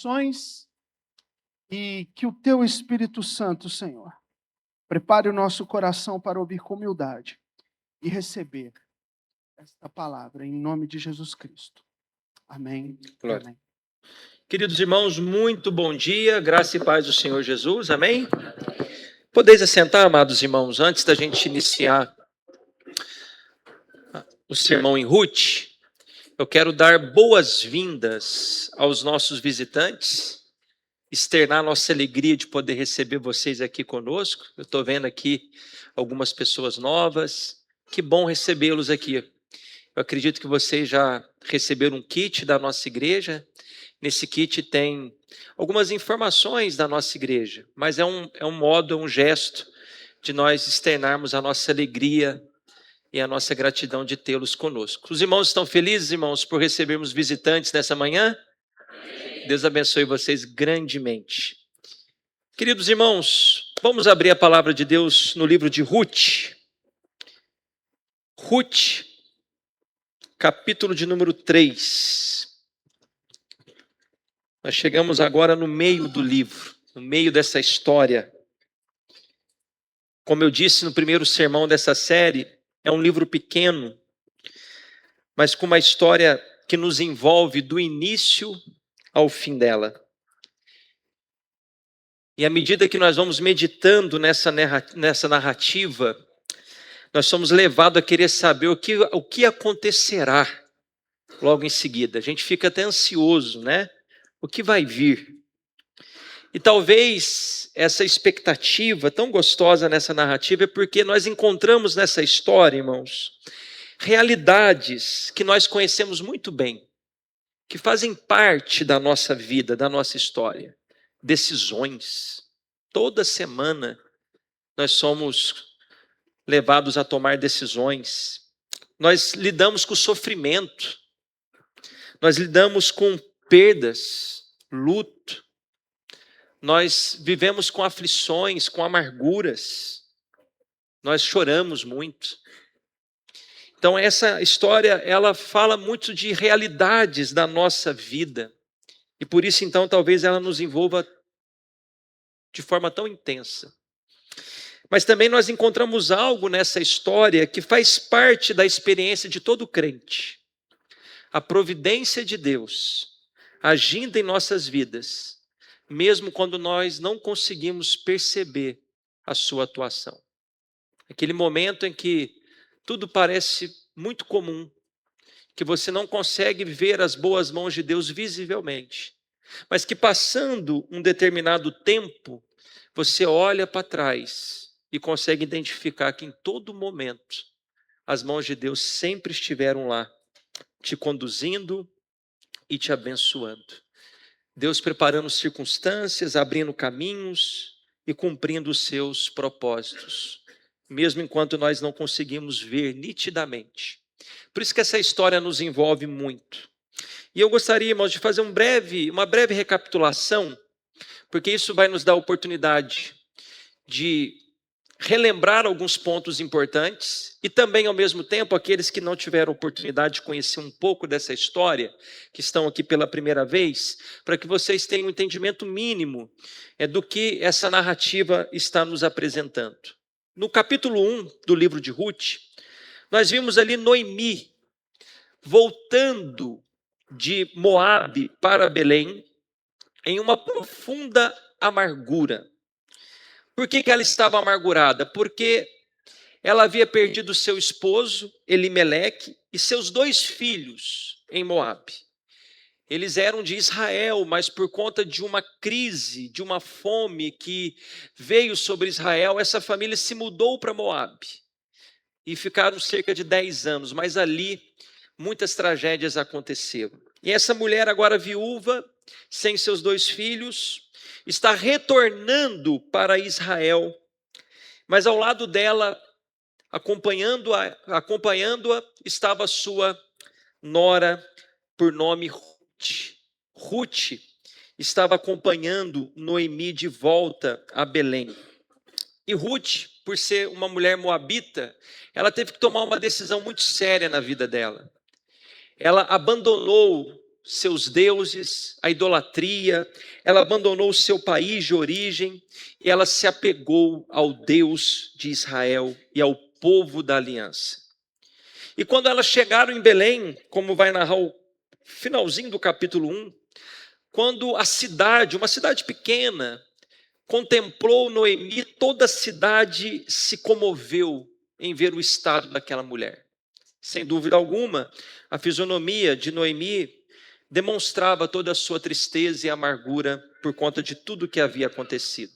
ações e que o Teu Espírito Santo, Senhor, prepare o nosso coração para ouvir com humildade e receber esta palavra em nome de Jesus Cristo. Amém. Glória. Amém. Queridos irmãos, muito bom dia, graça e paz do Senhor Jesus, amém? Podeis assentar, amados irmãos, antes da gente iniciar o sermão em Ruth, eu quero dar boas-vindas aos nossos visitantes, externar nossa alegria de poder receber vocês aqui conosco. Eu estou vendo aqui algumas pessoas novas, que bom recebê-los aqui. Eu acredito que vocês já receberam um kit da nossa igreja. Nesse kit tem algumas informações da nossa igreja, mas é um modo, é um gesto de nós externarmos a nossa alegria e a nossa gratidão de tê-los conosco. Os irmãos estão felizes, irmãos, por recebermos visitantes nessa manhã? Deus abençoe vocês grandemente. Queridos irmãos, vamos abrir a palavra de Deus no livro de Ruth. Ruth, capítulo de número 3. Nós chegamos agora no meio do livro, no meio dessa história. Como eu disse no primeiro sermão dessa série, é um livro pequeno, mas com uma história que nos envolve do início ao fim dela. E à medida que nós vamos meditando nessa narrativa, nós somos levados a querer saber o que acontecerá logo em seguida. A gente fica até ansioso, né? O que vai vir? E talvez essa expectativa tão gostosa nessa narrativa é porque nós encontramos nessa história, irmãos, realidades que nós conhecemos muito bem, que fazem parte da nossa vida, da nossa história. Decisões. Toda semana nós somos levados a tomar decisões. Nós lidamos com sofrimento. Nós lidamos com perdas, luto. Nós vivemos com aflições, com amarguras. Nós choramos muito. Então essa história, ela fala muito de realidades da nossa vida. E por isso, então, talvez ela nos envolva de forma tão intensa. Mas também nós encontramos algo nessa história que faz parte da experiência de todo crente. A providência de Deus agindo em nossas vidas, mesmo quando nós não conseguimos perceber a sua atuação. Aquele momento em que tudo parece muito comum, que você não consegue ver as boas mãos de Deus visivelmente, mas que passando um determinado tempo, você olha para trás e consegue identificar que em todo momento as mãos de Deus sempre estiveram lá, te conduzindo e te abençoando. Deus preparando circunstâncias, abrindo caminhos e cumprindo os seus propósitos, mesmo enquanto nós não conseguimos ver nitidamente. Por isso que essa história nos envolve muito. E eu gostaria, irmãos, de fazer uma breve recapitulação, porque isso vai nos dar a oportunidade de relembrar alguns pontos importantes e também, ao mesmo tempo, aqueles que não tiveram oportunidade de conhecer um pouco dessa história, que estão aqui pela primeira vez, para que vocês tenham um entendimento mínimo do que essa narrativa está nos apresentando. No capítulo 1 do livro de Ruth, nós vimos ali Noemi voltando de Moabe para Belém em uma profunda amargura. Por que ela estava amargurada? Porque ela havia perdido seu esposo, Elimeleque, e seus 2 filhos em Moabe. Eles eram de Israel, mas por conta de uma crise, de uma fome que veio sobre Israel, essa família se mudou para Moabe. E ficaram cerca de 10 anos, mas ali muitas tragédias aconteceram. E essa mulher agora viúva, sem seus 2 filhos, está retornando para Israel, mas ao lado dela, acompanhando-a, estava sua nora por nome Ruth. Ruth estava acompanhando Noemi de volta a Belém. E Ruth, por ser uma mulher moabita, ela teve que tomar uma decisão muito séria na vida dela. Ela abandonou seus deuses, a idolatria, ela abandonou o seu país de origem e ela se apegou ao Deus de Israel e ao povo da aliança. E quando elas chegaram em Belém, como vai narrar o finalzinho do capítulo 1, quando a cidade, uma cidade pequena, contemplou Noemi, toda a cidade se comoveu em ver o estado daquela mulher. Sem dúvida alguma, a fisionomia de Noemi demonstrava toda a sua tristeza e amargura por conta de tudo que havia acontecido.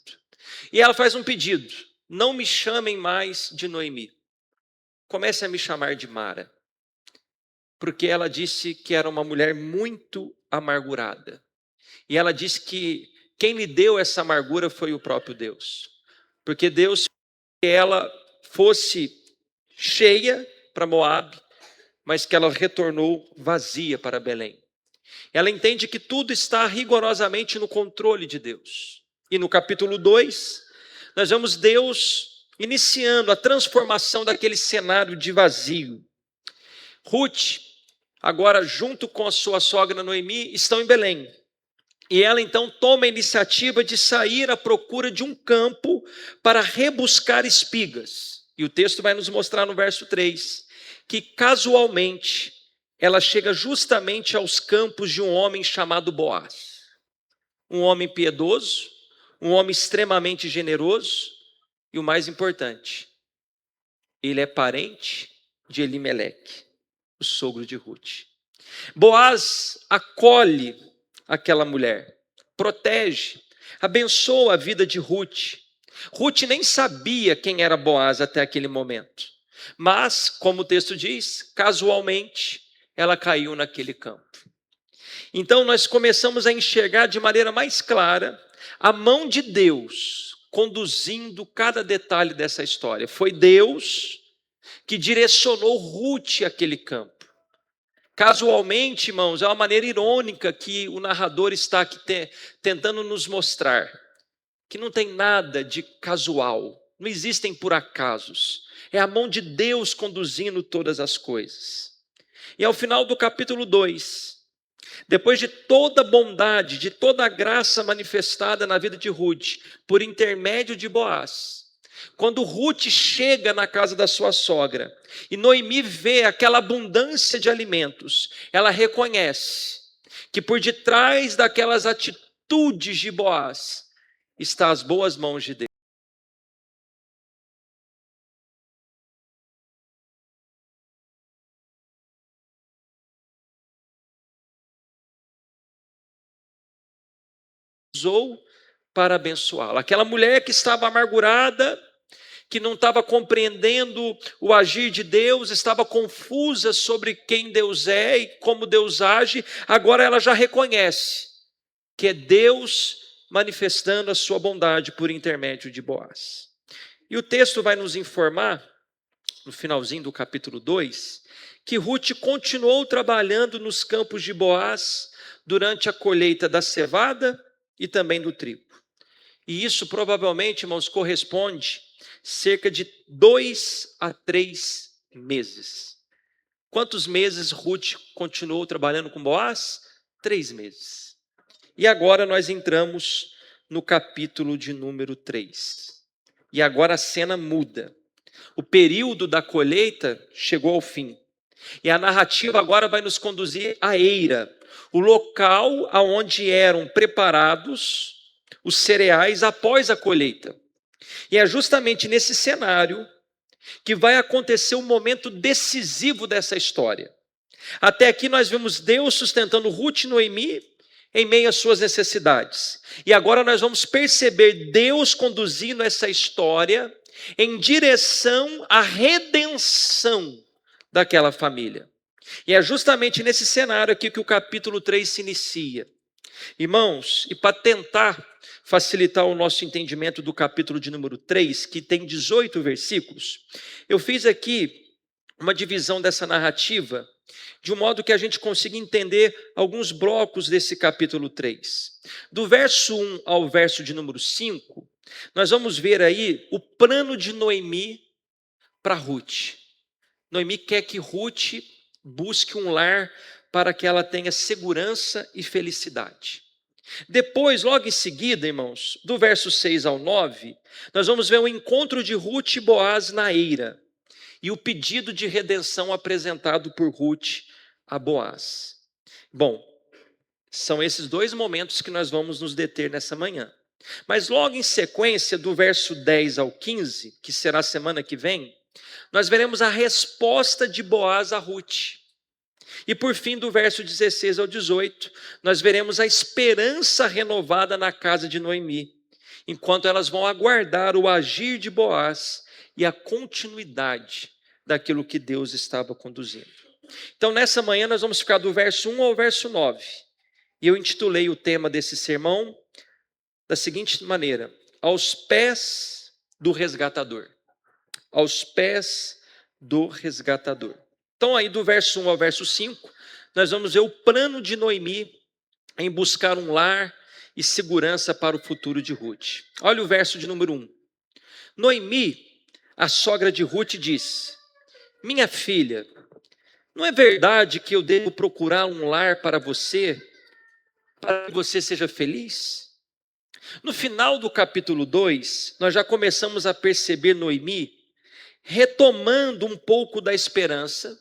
E ela faz um pedido: não me chamem mais de Noemi, comece a me chamar de Mara, porque ela disse que era uma mulher muito amargurada. E ela disse que quem lhe deu essa amargura foi o próprio Deus, porque Deus que ela fosse cheia para Moabe, mas que ela retornou vazia para Belém. Ela entende que tudo está rigorosamente no controle de Deus. E no capítulo 2, nós vemos Deus iniciando a transformação daquele cenário de vazio. Ruth, agora junto com a sua sogra Noemi, estão em Belém. E ela então toma a iniciativa de sair à procura de um campo para rebuscar espigas. E o texto vai nos mostrar no verso 3, que casualmente ela chega justamente aos campos de um homem chamado Boaz. Um homem piedoso, um homem extremamente generoso e o mais importante, ele é parente de Elimeleque, o sogro de Ruth. Boaz acolhe aquela mulher, protege, abençoa a vida de Ruth. Ruth nem sabia quem era Boaz até aquele momento, mas, como o texto diz, casualmente ela caiu naquele campo. Então nós começamos a enxergar de maneira mais clara a mão de Deus conduzindo cada detalhe dessa história. Foi Deus que direcionou Ruth àquele campo. Casualmente, irmãos, é uma maneira irônica que o narrador está aqui tentando nos mostrar, que não tem nada de casual, não existem por acasos, é a mão de Deus conduzindo todas as coisas. E ao final do capítulo 2, depois de toda a bondade, de toda a graça manifestada na vida de Ruth, por intermédio de Boaz, quando Ruth chega na casa da sua sogra e Noemi vê aquela abundância de alimentos, ela reconhece que por detrás daquelas atitudes de Boaz está as boas mãos de Deus. Usou para abençoá-la. Aquela mulher que estava amargurada, que não estava compreendendo o agir de Deus, estava confusa sobre quem Deus é e como Deus age, agora ela já reconhece que é Deus manifestando a sua bondade por intermédio de Boaz. E o texto vai nos informar, no finalzinho do capítulo 2, que Ruth continuou trabalhando nos campos de Boaz durante a colheita da cevada e também do trigo. E isso provavelmente, irmãos, corresponde cerca de 2 a 3 meses. Quantos meses Ruth continuou trabalhando com Boaz? 3 meses. E agora nós entramos no capítulo de número 3. E agora a cena muda. O período da colheita chegou ao fim. E a narrativa agora vai nos conduzir à eira, o local aonde eram preparados os cereais após a colheita. E é justamente nesse cenário que vai acontecer um momento decisivo dessa história. Até aqui nós vemos Deus sustentando Ruth e Noemi em meio às suas necessidades. E agora nós vamos perceber Deus conduzindo essa história em direção à redenção daquela família. E é justamente nesse cenário aqui que o capítulo 3 se inicia. Irmãos, e para tentar facilitar o nosso entendimento do capítulo de número 3, que tem 18 versículos, eu fiz aqui uma divisão dessa narrativa, de um modo que a gente consiga entender alguns blocos desse capítulo 3. Do verso 1 ao verso de número 5, nós vamos ver aí o plano de Noemi para Ruth. Noemi quer que Ruth busque um lar para que ela tenha segurança e felicidade. Depois, logo em seguida, irmãos, do verso 6 ao 9, nós vamos ver o encontro de Ruth e Boaz na eira e o pedido de redenção apresentado por Ruth a Boaz. Bom, são esses dois momentos que nós vamos nos deter nessa manhã. Mas logo em sequência, do verso 10 ao 15, que será a semana que vem, nós veremos a resposta de Boaz a Ruth. E por fim, do verso 16 ao 18, nós veremos a esperança renovada na casa de Noemi, enquanto elas vão aguardar o agir de Boaz e a continuidade daquilo que Deus estava conduzindo. Então, nessa manhã, nós vamos ficar do verso 1 ao verso 9. E eu intitulei o tema desse sermão da seguinte maneira: aos pés do resgatador. Aos pés do resgatador. Então, aí do verso 1 ao verso 5, nós vamos ver o plano de Noemi em buscar um lar e segurança para o futuro de Ruth. Olha o verso de número 1. Noemi, a sogra de Ruth, diz: minha filha, não é verdade que eu devo procurar um lar para você, para que você seja feliz? No final do capítulo 2, nós já começamos a perceber Noemi retomando um pouco da esperança,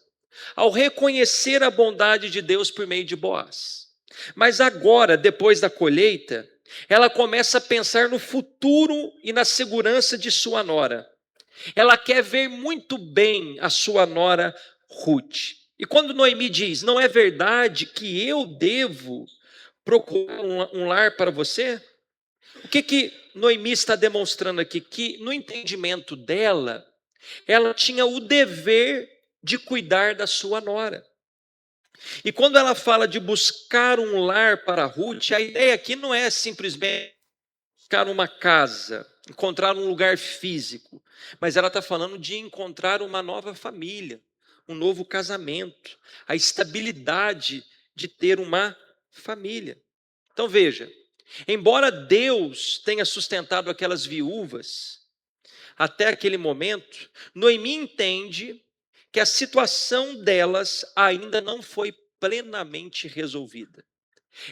ao reconhecer a bondade de Deus por meio de Boaz. Mas agora, depois da colheita, ela começa a pensar no futuro e na segurança de sua nora. Ela quer ver muito bem a sua nora Ruth. E quando Noemi diz: não é verdade que eu devo procurar um lar para você? O que Noemi está demonstrando aqui? Que no entendimento dela, ela tinha o dever de cuidar da sua nora. E quando ela fala de buscar um lar para Ruth, a ideia aqui não é simplesmente buscar uma casa, encontrar um lugar físico, mas ela está falando de encontrar uma nova família, um novo casamento, a estabilidade de ter uma família. Então veja, embora Deus tenha sustentado aquelas viúvas até aquele momento, Noemi entende que a situação delas ainda não foi plenamente resolvida.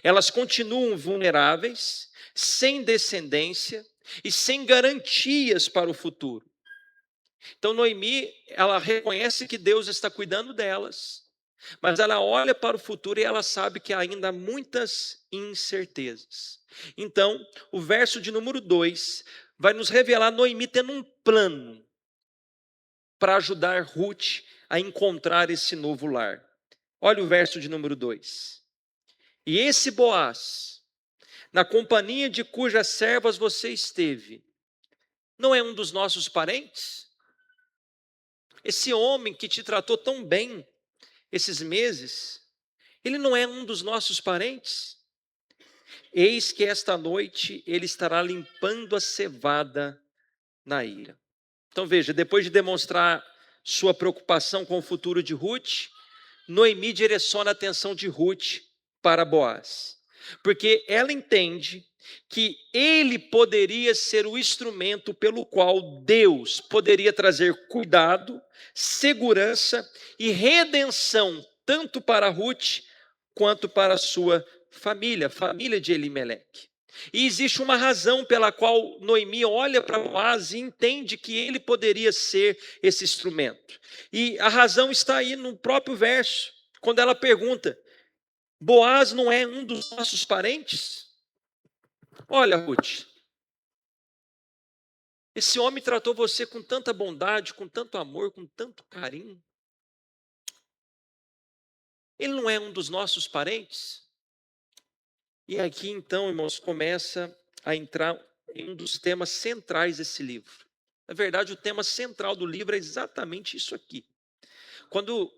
Elas continuam vulneráveis, sem descendência e sem garantias para o futuro. Então Noemi, ela reconhece que Deus está cuidando delas, mas ela olha para o futuro e ela sabe que ainda há muitas incertezas. Então, o verso de número 2 vai nos revelar Noemi tendo um plano para ajudar Ruth a encontrar esse novo lar. Olha o verso de número 2. E esse Boaz, na companhia de cujas servas você esteve, não é um dos nossos parentes? Esse homem que te tratou tão bem esses meses, ele não é um dos nossos parentes? Eis que esta noite ele estará limpando a cevada na ira. Então veja, depois de demonstrar sua preocupação com o futuro de Ruth, Noemi direciona a atenção de Ruth para Boaz, porque ela entende que ele poderia ser o instrumento pelo qual Deus poderia trazer cuidado, segurança e redenção, tanto para Ruth quanto para a sua família, família de Elimeleque. E existe uma razão pela qual Noemi olha para Boaz e entende que ele poderia ser esse instrumento. E a razão está aí no próprio verso, quando ela pergunta: Boaz não é um dos nossos parentes? Olha, Ruth, esse homem tratou você com tanta bondade, com tanto amor, com tanto carinho. Ele não é um dos nossos parentes? E aqui então, irmãos, começa a entrar em um dos temas centrais desse livro. Na verdade, o tema central do livro é exatamente isso aqui. Quando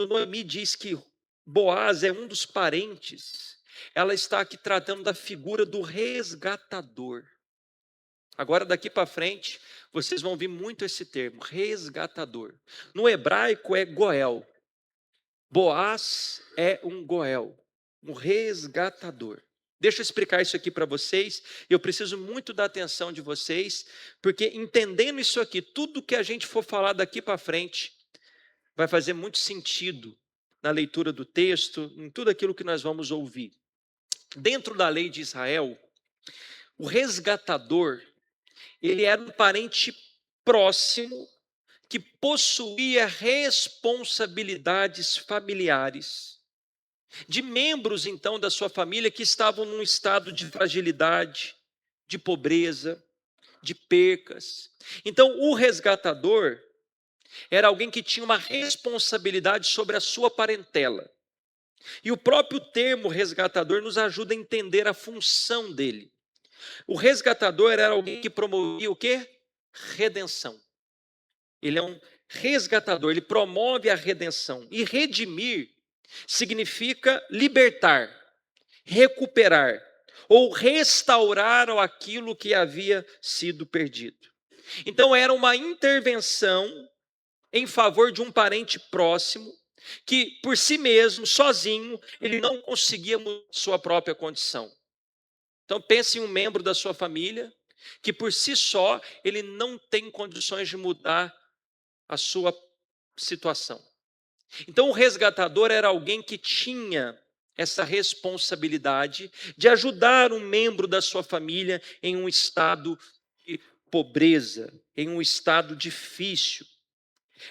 Noemi diz que Boaz é um dos parentes, ela está aqui tratando da figura do resgatador. Agora, daqui para frente, vocês vão ouvir muito esse termo, resgatador. No hebraico é Goel. Boaz é um Goel, um resgatador. Deixa eu explicar isso aqui para vocês. Eu preciso muito da atenção de vocês, porque entendendo isso aqui, tudo que a gente for falar daqui para frente, vai fazer muito sentido na leitura do texto, em tudo aquilo que nós vamos ouvir. Dentro da lei de Israel, o resgatador, ele era um parente próximo que possuía responsabilidades familiares, de membros então da sua família que estavam num estado de fragilidade, de pobreza, de percas. Então, o resgatador era alguém que tinha uma responsabilidade sobre a sua parentela. E o próprio termo resgatador nos ajuda a entender a função dele. O resgatador era alguém que promovia o quê? Redenção. Ele é um resgatador, ele promove a redenção. E redimir significa libertar, recuperar ou restaurar aquilo que havia sido perdido. Então era uma intervenção em favor de um parente próximo que por si mesmo, sozinho, ele não conseguia mudar sua própria condição. Então pense em um membro da sua família que por si só ele não tem condições de mudar a sua situação. Então o resgatador era alguém que tinha essa responsabilidade de ajudar um membro da sua família em um estado de pobreza, em um estado difícil.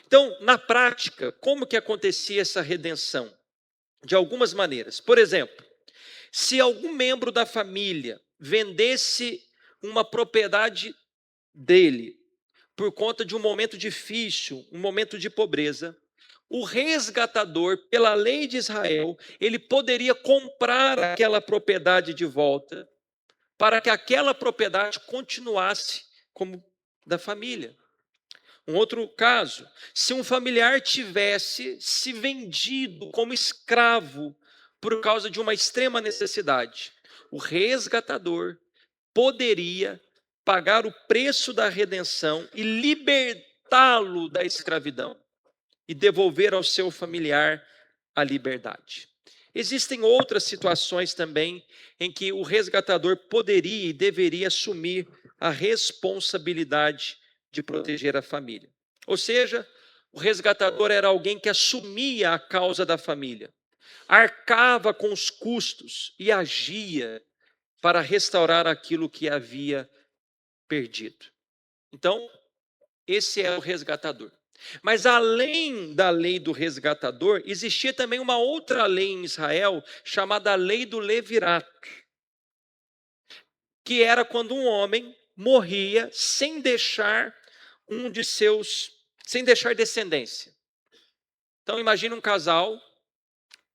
Então, na prática, como que acontecia essa redenção? De algumas maneiras. Por exemplo, se algum membro da família vendesse uma propriedade dele por conta de um momento difícil, um momento de pobreza, o resgatador, pela lei de Israel, ele poderia comprar aquela propriedade de volta para que aquela propriedade continuasse como da família. Um outro caso, se um familiar tivesse se vendido como escravo por causa de uma extrema necessidade, o resgatador poderia pagar o preço da redenção e libertá-lo da escravidão e devolver ao seu familiar a liberdade. Existem outras situações também em que o resgatador poderia e deveria assumir a responsabilidade de proteger a família. Ou seja, o resgatador era alguém que assumia a causa da família, arcava com os custos e agia para restaurar aquilo que havia perdido. Então, esse é o resgatador. Mas além da lei do resgatador, existia também uma outra lei em Israel, chamada lei do levirato, que era quando um homem morria sem deixar sem deixar descendência. Então imagine um casal,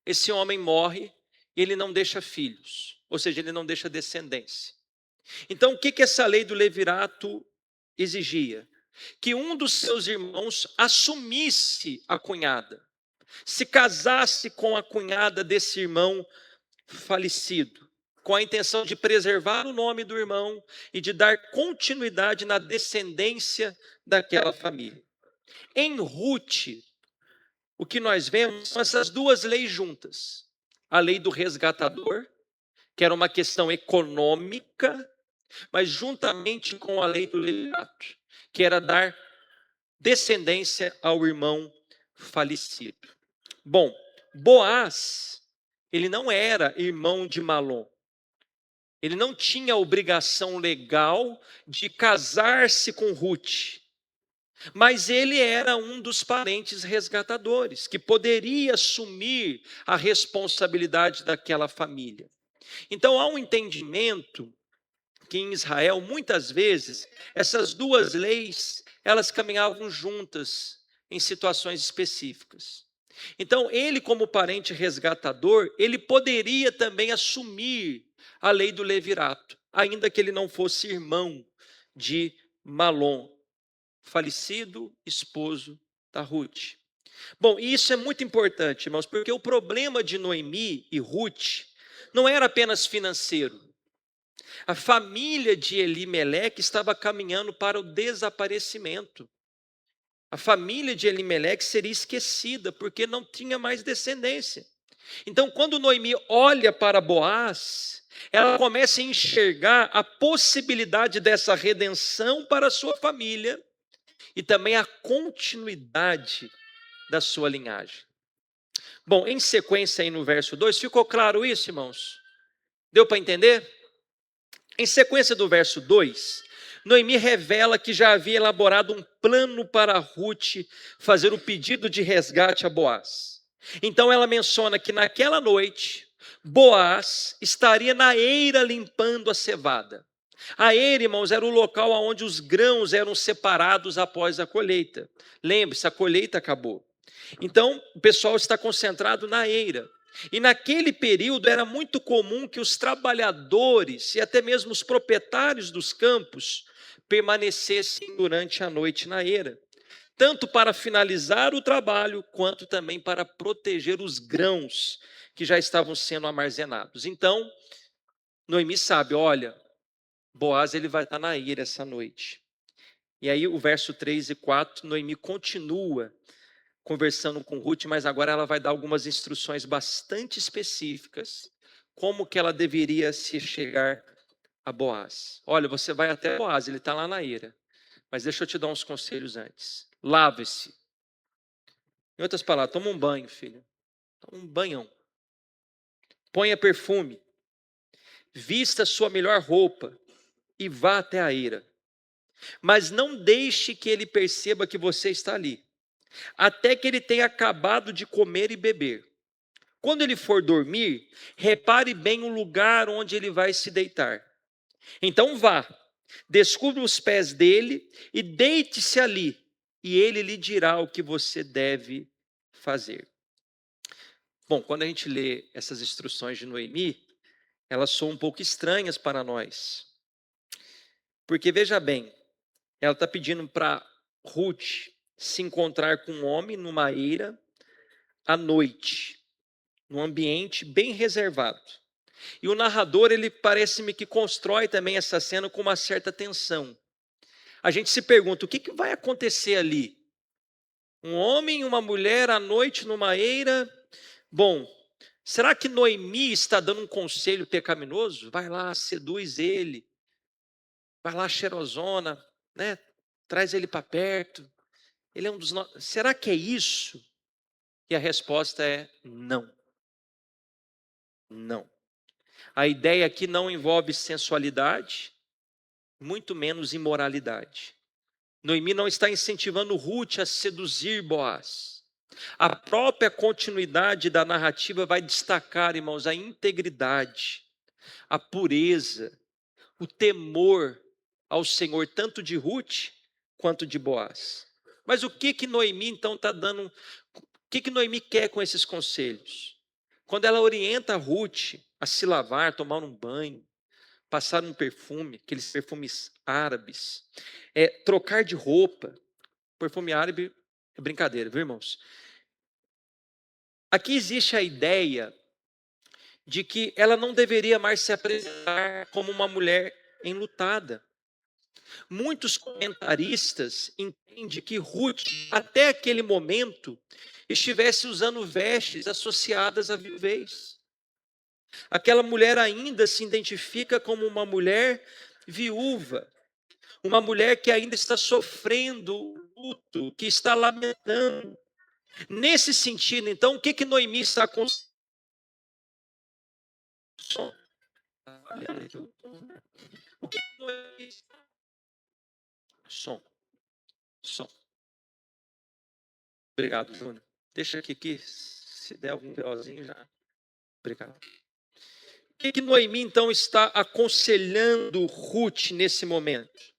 esse homem morre e ele não deixa filhos, ou seja, ele não deixa descendência. Então o que essa lei do levirato exigia? Que um dos seus irmãos assumisse a cunhada, se casasse com a cunhada desse irmão falecido, com a intenção de preservar o nome do irmão e de dar continuidade na descendência daquela família. Em Ruth, o que nós vemos são essas duas leis juntas. A lei do resgatador, que era uma questão econômica, mas juntamente com a lei do levirato, que era dar descendência ao irmão falecido. Bom, Boaz, ele não era irmão de Malom. Ele não tinha obrigação legal de casar-se com Ruth, mas ele era um dos parentes resgatadores, que poderia assumir a responsabilidade daquela família. Então há um entendimento que em Israel, muitas vezes, essas duas leis, elas caminhavam juntas em situações específicas. Então, ele como parente resgatador, ele poderia também assumir a lei do levirato, ainda que ele não fosse irmão de Malom, falecido esposo da Ruth. Bom, e isso é muito importante, irmãos, porque o problema de Noemi e Ruth não era apenas financeiro. A família de Elimeleque estava caminhando para o desaparecimento. A família de Elimeleque seria esquecida, porque não tinha mais descendência. Então, quando Noemi olha para Boaz, ela começa a enxergar a possibilidade dessa redenção para a sua família e também a continuidade da sua linhagem. Bom, em sequência aí no verso 2, ficou claro isso, irmãos? Deu para entender? Em sequência do verso 2, Noemi revela que já havia elaborado um plano para Ruth fazer o pedido de resgate a Boaz. Então ela menciona que naquela noite, Boaz estaria na eira limpando a cevada. A eira, irmãos, era o local onde os grãos eram separados após a colheita. Lembre-se, a colheita acabou. Então, o pessoal está concentrado na eira. E naquele período era muito comum que os trabalhadores e até mesmo os proprietários dos campos permanecessem durante a noite na eira, tanto para finalizar o trabalho, quanto também para proteger os grãos que já estavam sendo armazenados. Então, Noemi sabe, olha, Boaz ele vai estar na eira essa noite. E aí o verso 3 e 4, Noemi continua conversando com Ruth, mas agora ela vai dar algumas instruções bastante específicas, como que ela deveria se chegar a Boaz. Olha, você vai até Boaz, ele está lá na eira, mas deixa eu te dar uns conselhos antes. Lave-se. Em outras palavras, toma um banho, filho. Toma um banhão. Ponha perfume. Vista sua melhor roupa e vá até a eira. Mas não deixe que ele perceba que você está ali, até que ele tenha acabado de comer e beber. Quando ele for dormir, repare bem o lugar onde ele vai se deitar. Então vá, descubra os pés dele e deite-se ali, e ele lhe dirá o que você deve fazer. Bom, quando a gente lê essas instruções de Noemi, elas são um pouco estranhas para nós. Porque veja bem, ela está pedindo para Ruth se encontrar com um homem numa eira à noite, num ambiente bem reservado. E o narrador, ele parece-me que constrói também essa cena com uma certa tensão. A gente se pergunta, o que vai acontecer ali? Um homem e uma mulher à noite numa eira? Bom, será que Noemi está dando um conselho pecaminoso? Vai lá, seduz ele. Vai lá, cheirosona, né? Traz ele para perto. Ele é um dos nossos. Será que é isso? E a resposta é não. Não. A ideia aqui não envolve sensualidade, muito menos imoralidade. Noemi não está incentivando Ruth a seduzir Boaz. A própria continuidade da narrativa vai destacar, irmãos, a integridade, a pureza, o temor ao Senhor, tanto de Ruth quanto de Boaz. Mas o que Noemi então está dando? O que Noemi quer com esses conselhos? Quando ela orienta Ruth a se lavar, tomar um banho, passar um perfume, aqueles perfumes árabes, trocar de roupa. Perfume árabe é brincadeira, viu, irmãos? Aqui existe a ideia de que ela não deveria mais se apresentar como uma mulher enlutada. Muitos comentaristas entendem que Ruth, até aquele momento, estivesse usando vestes associadas à viuvez. Aquela mulher ainda se identifica como uma mulher viúva, uma mulher que ainda está sofrendo luto, que está lamentando. Nesse sentido, então, o que Noemi está com o que Noemi som, som. Obrigado, Júnior. Deixa aqui, se der algum BOzinho já. Obrigado. O que Noemi, então, está aconselhando Ruth nesse momento?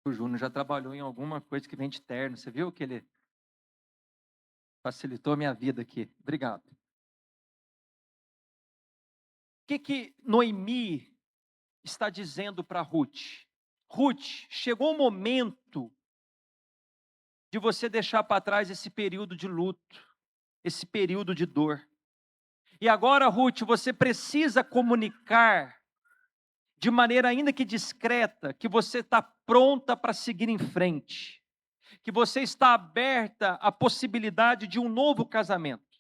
O Júnior já trabalhou em alguma coisa que vem de terno. Você viu que ele facilitou a minha vida aqui? Obrigado. O que Noemi está dizendo para Ruth? Ruth, chegou o momento de você deixar para trás esse período de luto, esse período de dor. E agora, Ruth, você precisa comunicar de maneira ainda que discreta que você está pronta para seguir em frente, que você está aberta à possibilidade de um novo casamento.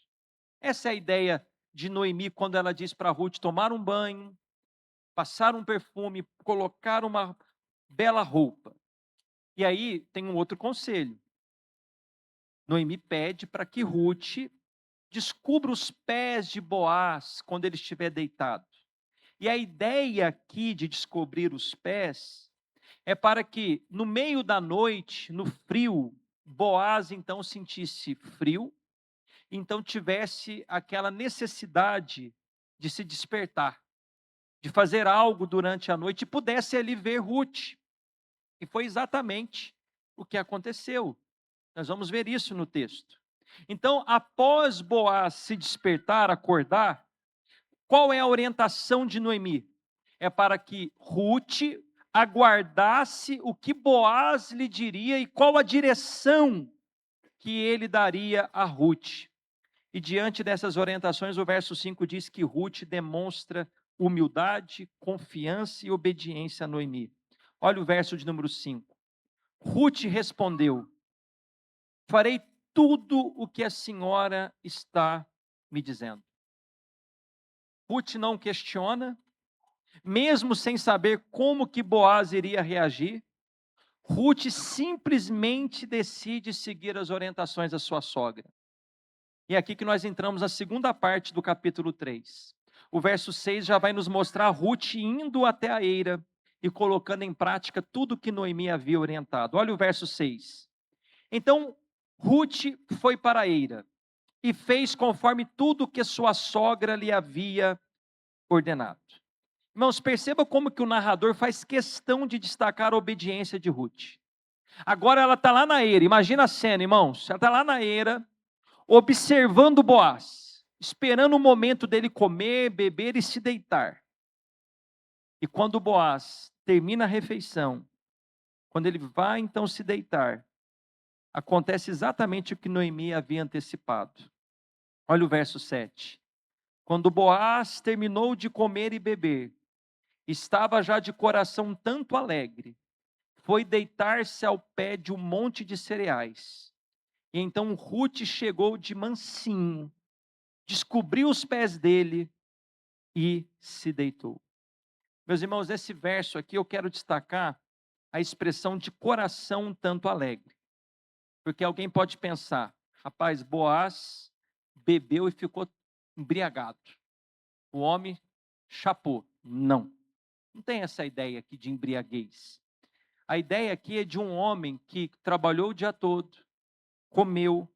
Essa é a ideia de Noemi quando ela diz para Ruth tomar um banho, passar um perfume, colocar uma bela roupa. E aí tem um outro conselho. Noemi pede para que Ruth descubra os pés de Boaz quando ele estiver deitado. E a ideia aqui de descobrir os pés é para que no meio da noite, no frio, Boaz então sentisse frio, então tivesse aquela necessidade de se despertar, de fazer algo durante a noite e pudesse ali ver Ruth. E foi exatamente o que aconteceu. Nós vamos ver isso no texto. Então, após Boaz se despertar, acordar, qual é a orientação de Noemi? É para que Ruth aguardasse o que Boaz lhe diria e qual a direção que ele daria a Ruth. E diante dessas orientações, o verso 5 diz que Ruth demonstra humildade, confiança e obediência a Noemi. Olha o verso de número 5. Ruth respondeu: farei tudo o que a senhora está me dizendo. Ruth não questiona, mesmo sem saber como que Boaz iria reagir. Ruth simplesmente decide seguir as orientações da sua sogra. E é aqui que nós entramos na segunda parte do capítulo 3. O verso 6 já vai nos mostrar Ruth indo até a eira e colocando em prática tudo que Noemi havia orientado. Olha o verso 6. Então, Ruth foi para a eira e fez conforme tudo que sua sogra lhe havia ordenado. Irmãos, perceba como que o narrador faz questão de destacar a obediência de Ruth. Agora ela está lá na eira, imagina a cena, irmãos. Ela está lá na eira, observando Boaz, esperando o momento dele comer, beber e se deitar. E quando Boaz termina a refeição, quando ele vai então se deitar, acontece exatamente o que Noemi havia antecipado. Olha o verso 7. Quando Boaz terminou de comer e beber, estava já de coração tanto alegre, foi deitar-se ao pé de um monte de cereais. E então Ruth chegou de mansinho, descobriu os pés dele e se deitou. Meus irmãos, nesse verso aqui eu quero destacar a expressão de coração tanto alegre. Porque alguém pode pensar, rapaz, Boaz bebeu e ficou embriagado. O homem chapou. Não. Não tem essa ideia aqui de embriaguez. A ideia aqui é de um homem que trabalhou o dia todo, comeu,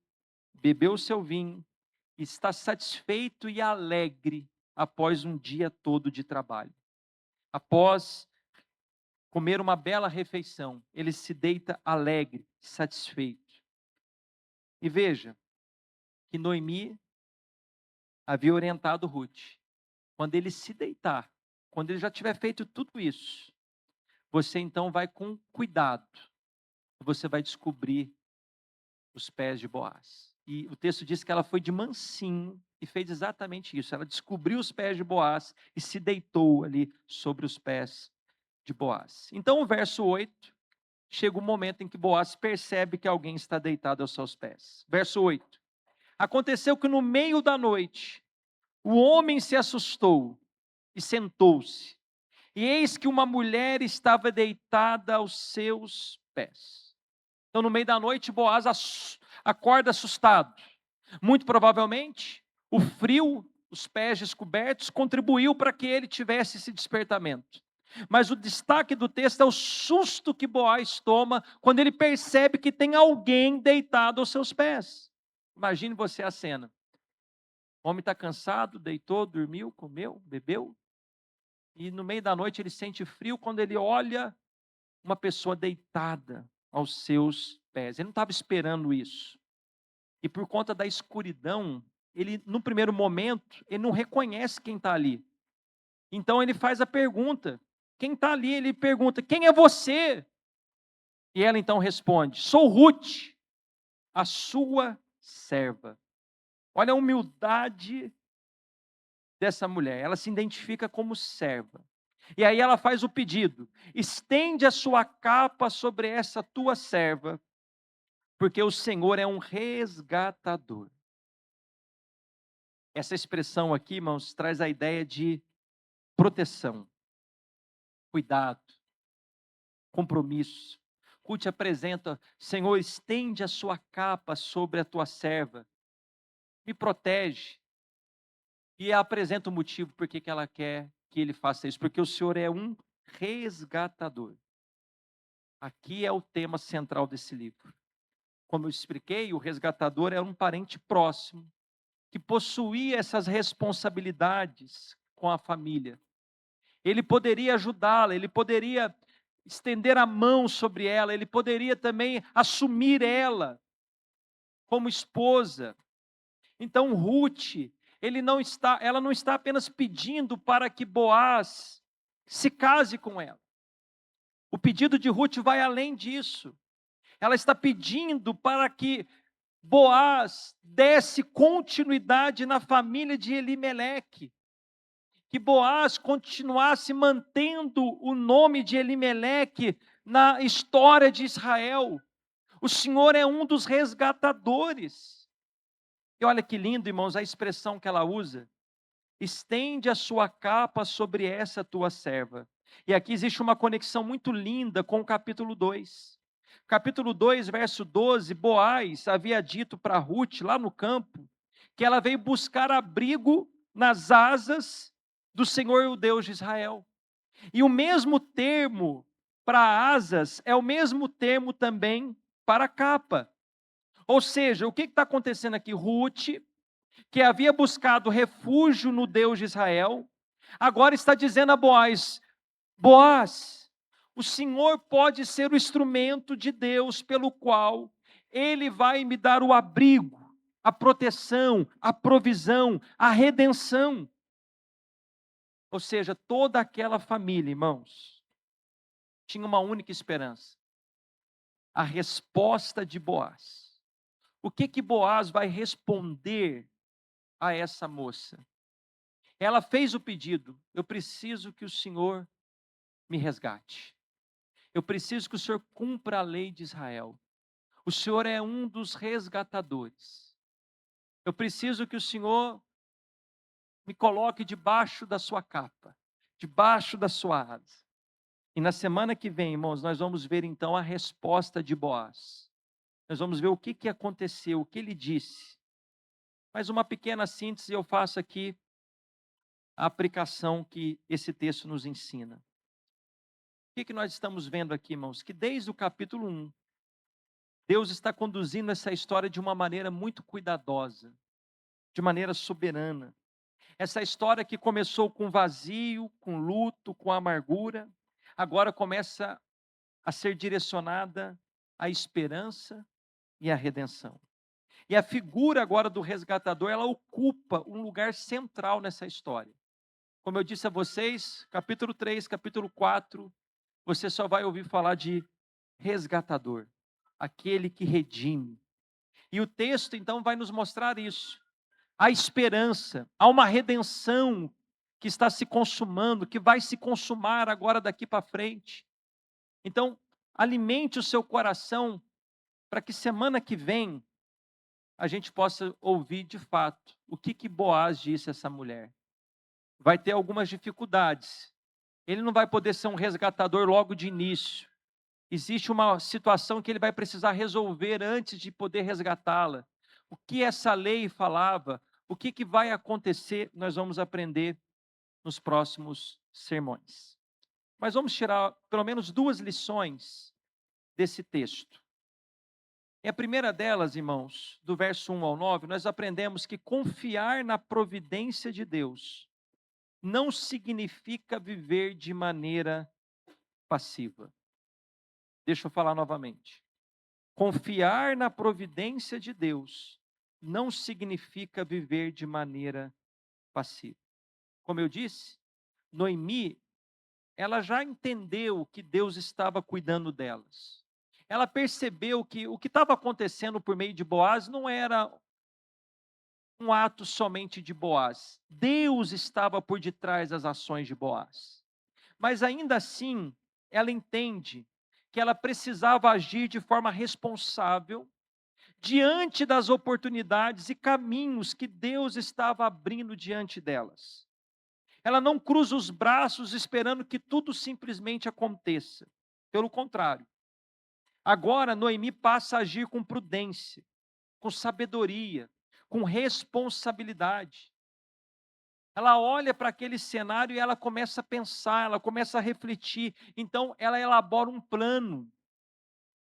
bebeu o seu vinho, está satisfeito e alegre após um dia todo de trabalho. Após comer uma bela refeição, ele se deita alegre, satisfeito. E veja que Noemi havia orientado Ruth. Quando ele se deitar, quando ele já tiver feito tudo isso, você então vai com cuidado, você vai descobrir os pés de Boaz. E o texto diz que ela foi de mansinho e fez exatamente isso. Ela descobriu os pés de Boaz e se deitou ali sobre os pés de Boaz. Então o verso 8, chega o momento em que Boaz percebe que alguém está deitado aos seus pés. Verso 8. Aconteceu que no meio da noite, o homem se assustou e sentou-se. E eis que uma mulher estava deitada aos seus pés. Então, no meio da noite, Boaz acorda assustado. Muito provavelmente, o frio, os pés descobertos, contribuiu para que ele tivesse esse despertamento. Mas o destaque do texto é o susto que Boaz toma quando ele percebe que tem alguém deitado aos seus pés. Imagine você a cena. O homem está cansado, deitou, dormiu, comeu, bebeu. E no meio da noite ele sente frio quando ele olha uma pessoa deitada aos seus pés. Ele não estava esperando isso. E por conta da escuridão, ele, no primeiro momento, ele não reconhece quem está ali. Então ele faz a pergunta. Quem está ali? Ele pergunta, quem é você? E ela então responde, sou Ruth, a sua serva. Olha a humildade dessa mulher. Ela se identifica como serva. E aí ela faz o pedido: estende a sua capa sobre essa tua serva, porque o Senhor é um resgatador. Essa expressão aqui, irmãos, traz a ideia de proteção, cuidado, compromisso. Ruth apresenta: Senhor, estende a sua capa sobre a tua serva, me protege. E apresenta o motivo por que ela quer que ele faça isso, porque o Senhor é um resgatador. Aqui é o tema central desse livro. Como eu expliquei, o resgatador era um parente próximo, que possuía essas responsabilidades com a família. Ele poderia ajudá-la, ele poderia estender a mão sobre ela, ele poderia também assumir ela como esposa. Então Ruth, ela não está apenas pedindo para que Boaz se case com ela. O pedido de Ruth vai além disso. Ela está pedindo para que Boaz desse continuidade na família de Elimeleque. Que Boaz continuasse mantendo o nome de Elimeleque na história de Israel. O Senhor é um dos resgatadores. E olha que lindo, irmãos, a expressão que ela usa: estende a sua capa sobre essa tua serva. E aqui existe uma conexão muito linda com o capítulo 2. Capítulo 2, verso 12, Boaz havia dito para Ruth, lá no campo, que ela veio buscar abrigo nas asas do Senhor, o Deus de Israel. E o mesmo termo para asas é o mesmo termo também para capa. Ou seja, o que está acontecendo aqui? Ruth, que havia buscado refúgio no Deus de Israel, agora está dizendo a Boaz: Boaz, o Senhor pode ser o instrumento de Deus pelo qual Ele vai me dar o abrigo, a proteção, a provisão, a redenção. Ou seja, toda aquela família, irmãos, tinha uma única esperança: a resposta de Boaz. O que Boaz vai responder a essa moça? Ela fez o pedido: eu preciso que o Senhor me resgate. Eu preciso que o Senhor cumpra a lei de Israel. O Senhor é um dos resgatadores. Eu preciso que o Senhor me coloque debaixo da sua capa, debaixo da sua asa. E na semana que vem, irmãos, nós vamos ver então a resposta de Boaz. Nós vamos ver o que aconteceu, o que ele disse. Mas uma pequena síntese eu faço aqui, a aplicação que esse texto nos ensina. O que nós estamos vendo aqui, irmãos? Que desde o capítulo 1, Deus está conduzindo essa história de uma maneira muito cuidadosa, de maneira soberana. Essa história que começou com vazio, com luto, com amargura, agora começa a ser direcionada à esperança e à redenção. E a figura agora do resgatador, ela ocupa um lugar central nessa história. Como eu disse a vocês, capítulo 3, capítulo 4, você só vai ouvir falar de resgatador, aquele que redime. E o texto então vai nos mostrar isso. Há esperança, há uma redenção que está se consumando, que vai se consumar agora daqui para frente. Então, alimente o seu coração para que semana que vem a gente possa ouvir de fato o que Boaz disse a essa mulher. Vai ter algumas dificuldades. Ele não vai poder ser um resgatador logo de início. Existe uma situação que ele vai precisar resolver antes de poder resgatá-la. O que essa lei falava, o que vai acontecer, nós vamos aprender nos próximos sermões. Mas vamos tirar pelo menos 2 lições desse texto. E a primeira delas, irmãos, do verso 1 ao 9, nós aprendemos que confiar na providência de Deus não significa viver de maneira passiva. Deixa eu falar novamente. Confiar na providência de Deus não significa viver de maneira passiva. Como eu disse, Noemi, ela já entendeu que Deus estava cuidando delas. Ela percebeu que o que estava acontecendo por meio de Boaz não era um ato somente de Boaz. Deus estava por detrás das ações de Boaz. Mas ainda assim, ela entende que ela precisava agir de forma responsável diante das oportunidades e caminhos que Deus estava abrindo diante delas. Ela não cruza os braços esperando que tudo simplesmente aconteça. Pelo contrário, agora Noemi passa a agir com prudência, com sabedoria, com responsabilidade. Ela olha para aquele cenário e ela começa a pensar, ela começa a refletir. Então, ela elabora um plano.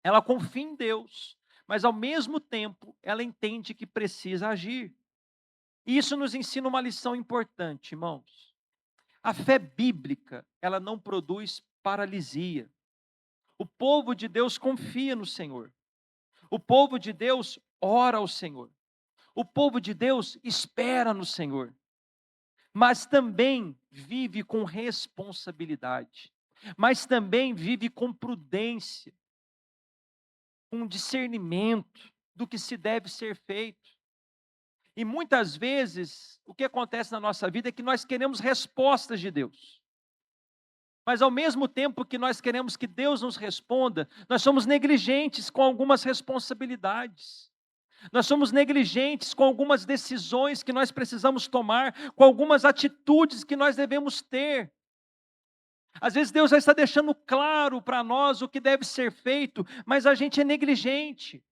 Ela confia em Deus, mas ao mesmo tempo, ela entende que precisa agir. E isso nos ensina uma lição importante, irmãos. A fé bíblica, ela não produz paralisia. O povo de Deus confia no Senhor. O povo de Deus ora ao Senhor. O povo de Deus espera no Senhor. Mas também vive com responsabilidade. Mas também vive com prudência, com discernimento do que se deve ser feito. E muitas vezes, o que acontece na nossa vida é que nós queremos respostas de Deus. Mas ao mesmo tempo que nós queremos que Deus nos responda, nós somos negligentes com algumas responsabilidades. Nós somos negligentes com algumas decisões que nós precisamos tomar, com algumas atitudes que nós devemos ter. Às vezes Deus já está deixando claro para nós o que deve ser feito, mas a gente é negligente.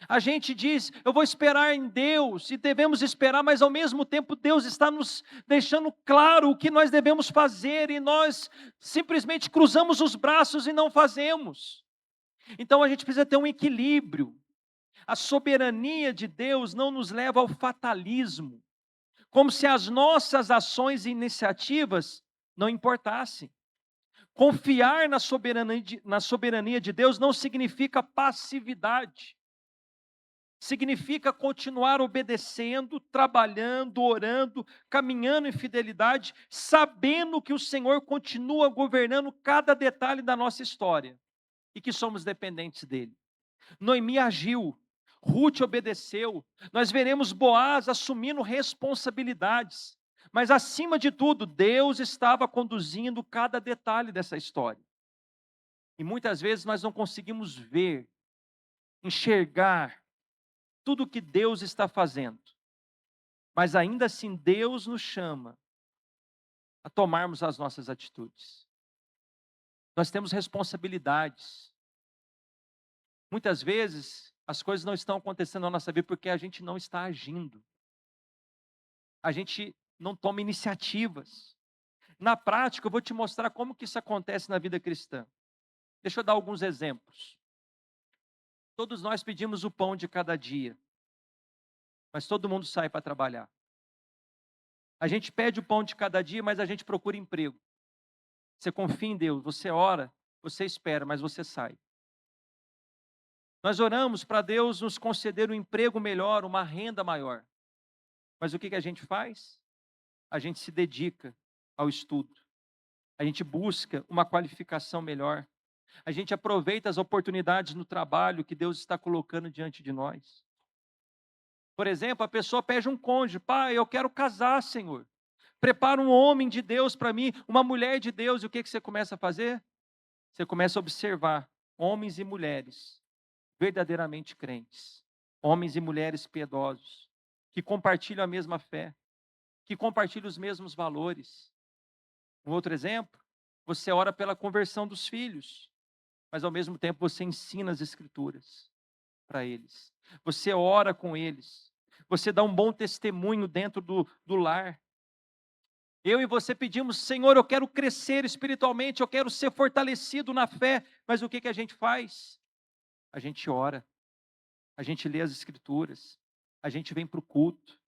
A gente diz, eu vou esperar em Deus, e devemos esperar, mas ao mesmo tempo Deus está nos deixando claro o que nós devemos fazer, e nós simplesmente cruzamos os braços e não fazemos. Então a gente precisa ter um equilíbrio. A soberania de Deus não nos leva ao fatalismo, como se as nossas ações e iniciativas não importassem. Confiar na soberania de Deus não significa passividade. Significa continuar obedecendo, trabalhando, orando, caminhando em fidelidade, sabendo que o Senhor continua governando cada detalhe da nossa história e que somos dependentes dele. Noemi agiu, Ruth obedeceu, nós veremos Boaz assumindo responsabilidades, mas acima de tudo, Deus estava conduzindo cada detalhe dessa história. E muitas vezes nós não conseguimos ver, enxergar tudo o que Deus está fazendo. Mas ainda assim Deus nos chama a tomarmos as nossas atitudes. Nós temos responsabilidades. Muitas vezes as coisas não estão acontecendo na nossa vida porque a gente não está agindo. A gente não toma iniciativas. Na prática, eu vou te mostrar como que isso acontece na vida cristã. Deixa eu dar alguns exemplos. Todos nós pedimos o pão de cada dia, mas todo mundo sai para trabalhar. A gente pede o pão de cada dia, mas a gente procura emprego. Você confia em Deus, você ora, você espera, mas você sai. Nós oramos para Deus nos conceder um emprego melhor, uma renda maior. Mas o que a gente faz? A gente se dedica ao estudo. A gente busca uma qualificação melhor. A gente aproveita as oportunidades no trabalho que Deus está colocando diante de nós. Por exemplo, a pessoa pede um cônjuge. Pai, eu quero casar, Senhor. Prepara um homem de Deus para mim, uma mulher de Deus. E o que você começa a fazer? Você começa a observar homens e mulheres verdadeiramente crentes. Homens e mulheres piedosos, que compartilham a mesma fé, que compartilham os mesmos valores. Um outro exemplo, você ora pela conversão dos filhos, mas ao mesmo tempo você ensina as escrituras para eles. Você ora com eles. Você dá um bom testemunho dentro do lar. Eu e você pedimos, Senhor, eu quero crescer espiritualmente, eu quero ser fortalecido na fé. Mas o que a gente faz? A gente ora, a gente lê as escrituras, a gente vem para o culto.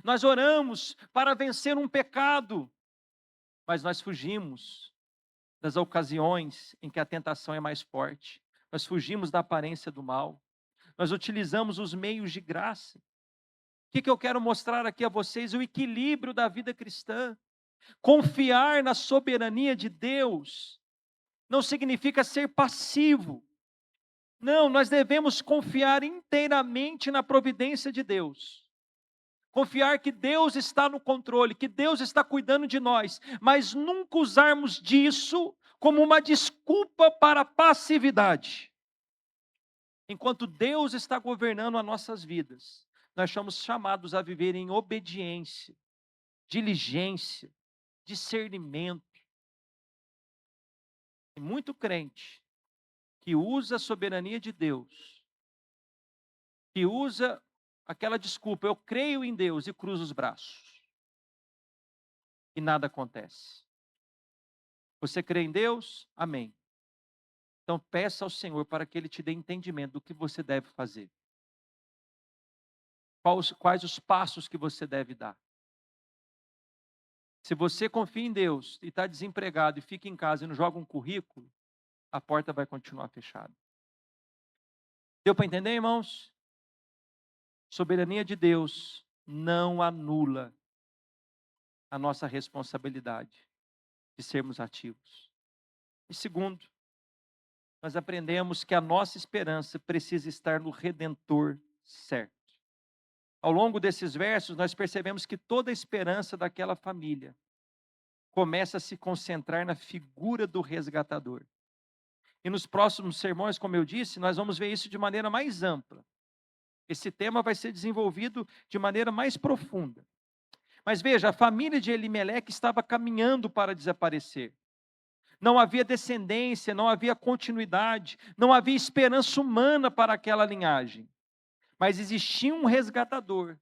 Nós oramos para vencer um pecado, mas nós fugimos das ocasiões em que a tentação é mais forte. Nós fugimos da aparência do mal. Nós utilizamos os meios de graça. O que eu quero mostrar aqui a vocês? O equilíbrio da vida cristã. Confiar na soberania de Deus não significa ser passivo. Não, nós devemos confiar inteiramente na providência de Deus. Confiar que Deus está no controle, que Deus está cuidando de nós, mas nunca usarmos disso como uma desculpa para a passividade. Enquanto Deus está governando as nossas vidas, nós somos chamados a viver em obediência, diligência, discernimento. Tem muito crente que usa a soberania de Deus, que usa aquela desculpa, eu creio em Deus, e cruza os braços. E nada acontece. Você crê em Deus? Amém. Então peça ao Senhor para que Ele te dê entendimento do que você deve fazer. Quais os passos que você deve dar. Se você confia em Deus e está desempregado e fica em casa e não joga um currículo, a porta vai continuar fechada. Deu para entender, irmãos? Soberania de Deus não anula a nossa responsabilidade de sermos ativos. E segundo, nós aprendemos que a nossa esperança precisa estar no Redentor certo. Ao longo desses versos, nós percebemos que toda a esperança daquela família começa a se concentrar na figura do resgatador. E nos próximos sermões, como eu disse, nós vamos ver isso de maneira mais ampla. Esse tema vai ser desenvolvido de maneira mais profunda. Mas veja, a família de Elimeleque estava caminhando para desaparecer. Não havia descendência, não havia continuidade, não havia esperança humana para aquela linhagem. Mas existia um resgatador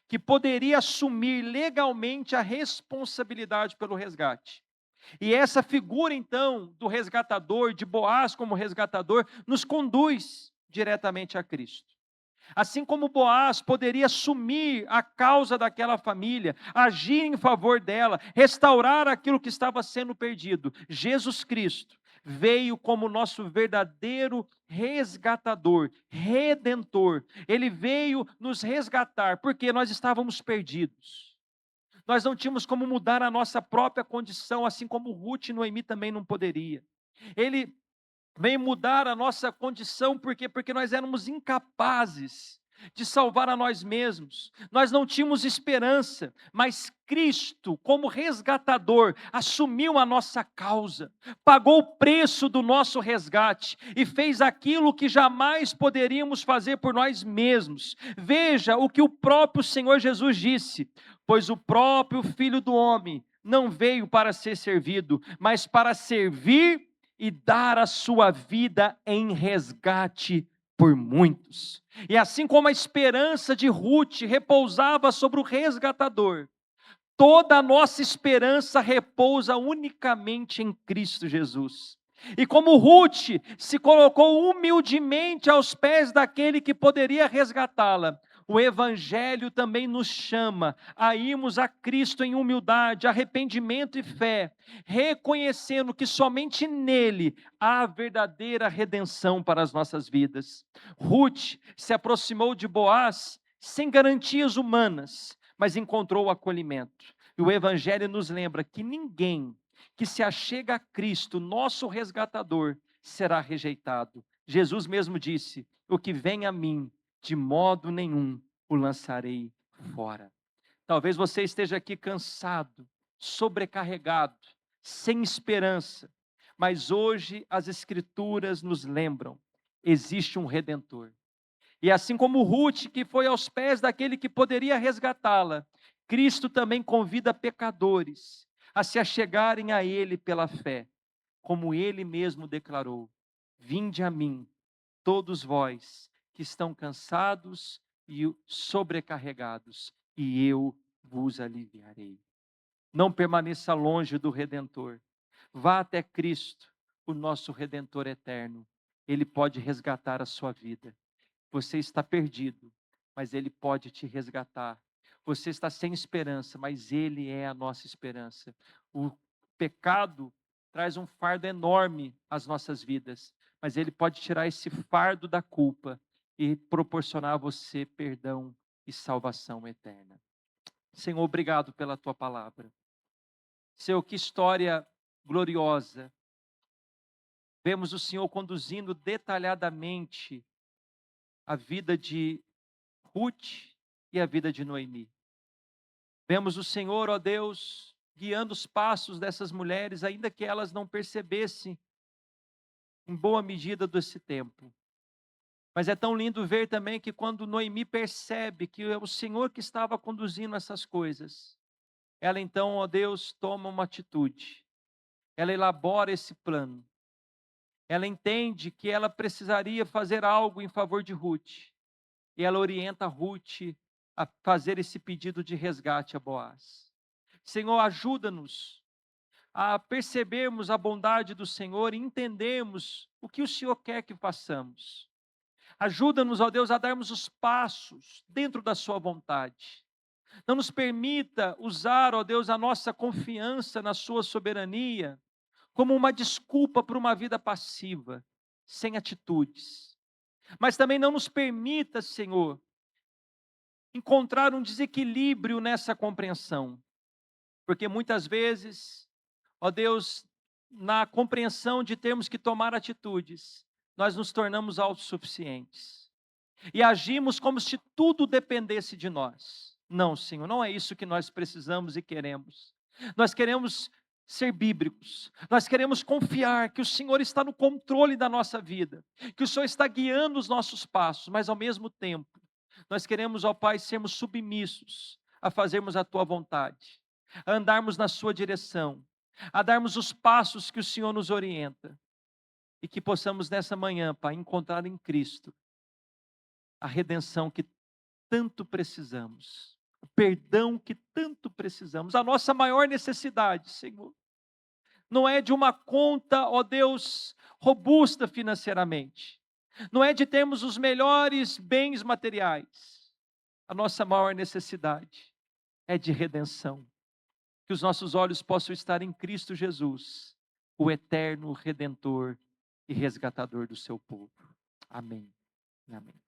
que poderia assumir legalmente a responsabilidade pelo resgate. E essa figura, então, do resgatador, de Boaz como resgatador, nos conduz diretamente a Cristo. Assim como Boaz poderia assumir a causa daquela família, agir em favor dela, restaurar aquilo que estava sendo perdido, Jesus Cristo veio como nosso verdadeiro resgatador, redentor. Ele veio nos resgatar, porque nós estávamos perdidos. Nós não tínhamos como mudar a nossa própria condição, assim como Ruth e Noemi também não poderia. Ele veio mudar a nossa condição, por quê? Porque nós éramos incapazes de salvar a nós mesmos, nós não tínhamos esperança, mas Cristo, como resgatador, assumiu a nossa causa, pagou o preço do nosso resgate e fez aquilo que jamais poderíamos fazer por nós mesmos. Veja o que o próprio Senhor Jesus disse: pois o próprio Filho do Homem não veio para ser servido, mas para servir e dar a sua vida em resgate por muitos. E assim como a esperança de Ruth repousava sobre o resgatador, toda a nossa esperança repousa unicamente em Cristo Jesus. E como Ruth se colocou humildemente aos pés daquele que poderia resgatá-la, o Evangelho também nos chama a irmos a Cristo em humildade, arrependimento e fé, reconhecendo que somente nele há verdadeira redenção para as nossas vidas. Ruth se aproximou de Boaz sem garantias humanas, mas encontrou o acolhimento. E o Evangelho nos lembra que ninguém que se achega a Cristo, nosso resgatador, será rejeitado. Jesus mesmo disse: o que vem a mim, de modo nenhum o lançarei fora. Talvez você esteja aqui cansado, sobrecarregado, sem esperança, mas hoje as Escrituras nos lembram: existe um Redentor. E assim como Ruth, que foi aos pés daquele que poderia resgatá-la, Cristo também convida pecadores a se achegarem a Ele pela fé, como Ele mesmo declarou: vinde a mim, todos vós que estão cansados e sobrecarregados, e eu vos aliviarei. Não permaneça longe do Redentor. Vá até Cristo, o nosso Redentor eterno. Ele pode resgatar a sua vida. Você está perdido, mas Ele pode te resgatar. Você está sem esperança, mas Ele é a nossa esperança. O pecado traz um fardo enorme às nossas vidas, mas Ele pode tirar esse fardo da culpa e proporcionar a você perdão e salvação eterna. Senhor, obrigado pela Tua palavra. Senhor, que história gloriosa. Vemos o Senhor conduzindo detalhadamente a vida de Ruth e a vida de Noemi. Vemos o Senhor, ó Deus, guiando os passos dessas mulheres, ainda que elas não percebessem em boa medida desse tempo. Mas é tão lindo ver também que quando Noemi percebe que é o Senhor que estava conduzindo essas coisas, ela então, ó Deus, toma uma atitude. Ela elabora esse plano. Ela entende que ela precisaria fazer algo em favor de Ruth. E ela orienta Ruth a fazer esse pedido de resgate a Boaz. Senhor, ajuda-nos a percebermos a bondade do Senhor e entendermos o que o Senhor quer que façamos. Ajuda-nos, ó Deus, a darmos os passos dentro da sua vontade. Não nos permita usar, ó Deus, a nossa confiança na sua soberania como uma desculpa para uma vida passiva, sem atitudes. Mas também não nos permita, Senhor, encontrar um desequilíbrio nessa compreensão. Porque muitas vezes, ó Deus, na compreensão de termos que tomar atitudes, nós nos tornamos autossuficientes. E agimos como se tudo dependesse de nós. Não, Senhor, não é isso que nós precisamos e queremos. Nós queremos ser bíblicos. Nós queremos confiar que o Senhor está no controle da nossa vida, que o Senhor está guiando os nossos passos, mas ao mesmo tempo, nós queremos, ó Pai, sermos submissos a fazermos a tua vontade, a andarmos na sua direção, a darmos os passos que o Senhor nos orienta, e que possamos nessa manhã, Pai, encontrar em Cristo a redenção que tanto precisamos, o perdão que tanto precisamos. A nossa maior necessidade, Senhor, não é de uma conta, ó Deus, robusta financeiramente, não é de termos os melhores bens materiais. A nossa maior necessidade é de redenção. Que os nossos olhos possam estar em Cristo Jesus, o eterno Redentor e resgatador do seu povo. Amém. Amém.